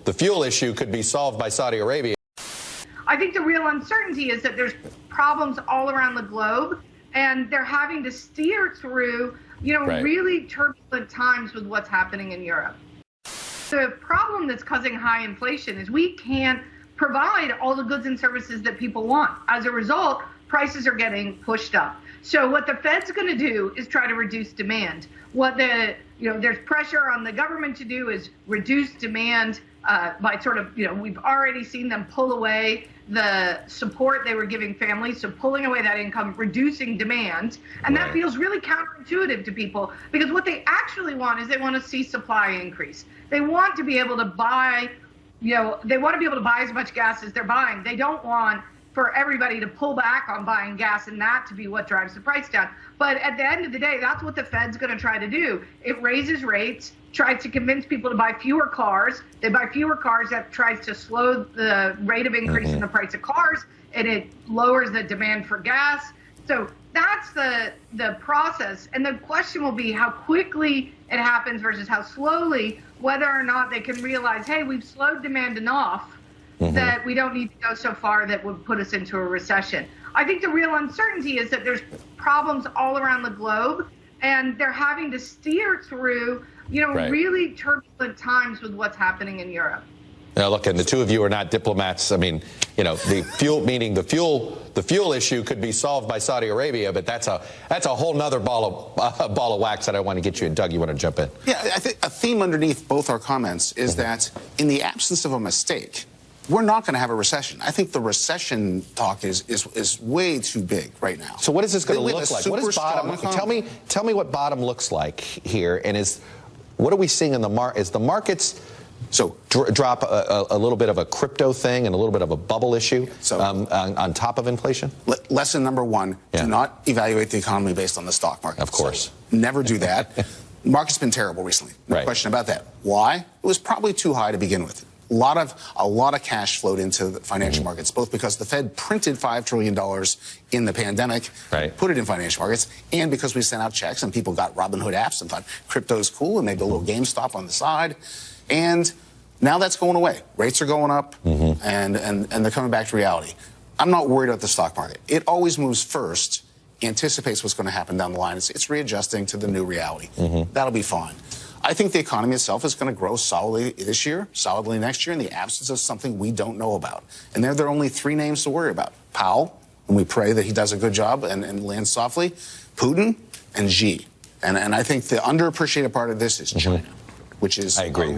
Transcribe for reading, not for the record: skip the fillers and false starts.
the fuel issue could be solved by Saudi Arabia. I think the real uncertainty is that there's problems all around the globe, and they're having to steer through, really turbulent times with what's happening in Europe. The problem that's causing high inflation is we can't provide all the goods and services that people want. As a result, prices are getting pushed up. So what the Fed's going to do is try to reduce demand. There's pressure on the government to do is reduce demand by we've already seen them pull away the support they were giving families, so pulling away that income, reducing demand, and that feels really counterintuitive to people, because what they actually want is they want to see supply increase. They want to be able to buy, they want to be able to buy as much gas as they're buying. They don't want for everybody to pull back on buying gas and that to be what drives the price down. But at the end of the day, that's what the Fed's going to try to do. It raises rates, tries to convince people to buy fewer cars. They buy fewer cars, that tries to slow the rate of increase in the price of cars, and it lowers the demand for gas. So that's the process. And the question will be how quickly it happens versus how slowly, whether or not they can realize, hey, we've slowed demand enough that we don't need to go so far that would put us into a recession. I think the real uncertainty is that there's problems all around the globe, and they're having to steer through, really turbulent times with what's happening in Europe. Now, look, and the two of you are not diplomats. I mean, the fuel issue could be solved by Saudi Arabia, but that's a whole nother ball of wax that I want to get you. And Doug, you want to jump in? Yeah, I think a theme underneath both our comments is that in the absence of a mistake, we're not going to have a recession. I think the recession talk is way too big right now. So what is this going to look like? What is bottom? Tell me what bottom looks like here, and what are we seeing in the market? Is the markets drop a little bit of a crypto thing and a little bit of a bubble issue on top of inflation? Lesson number one: do not evaluate the economy based on the stock market. Of course, never do that. Market's been terrible recently. No question about that. Why? It was probably too high to begin with. A lot of cash flowed into the financial markets, both because the Fed printed $5 trillion in the pandemic, put it in financial markets, and because we sent out checks and people got Robinhood apps and thought crypto's cool and maybe a little GameStop on the side. And now that's going away. Rates are going up, and they're coming back to reality. I'm not worried about the stock market. It always moves first, anticipates what's going to happen down the line. It's readjusting to the new reality. That'll be fine. I think the economy itself is going to grow solidly this year, solidly next year, in the absence of something we don't know about. And there are only three names to worry about: Powell, and we pray that he does a good job and lands softly; Putin; and Xi. And I think the underappreciated part of this is China, which is... I agree.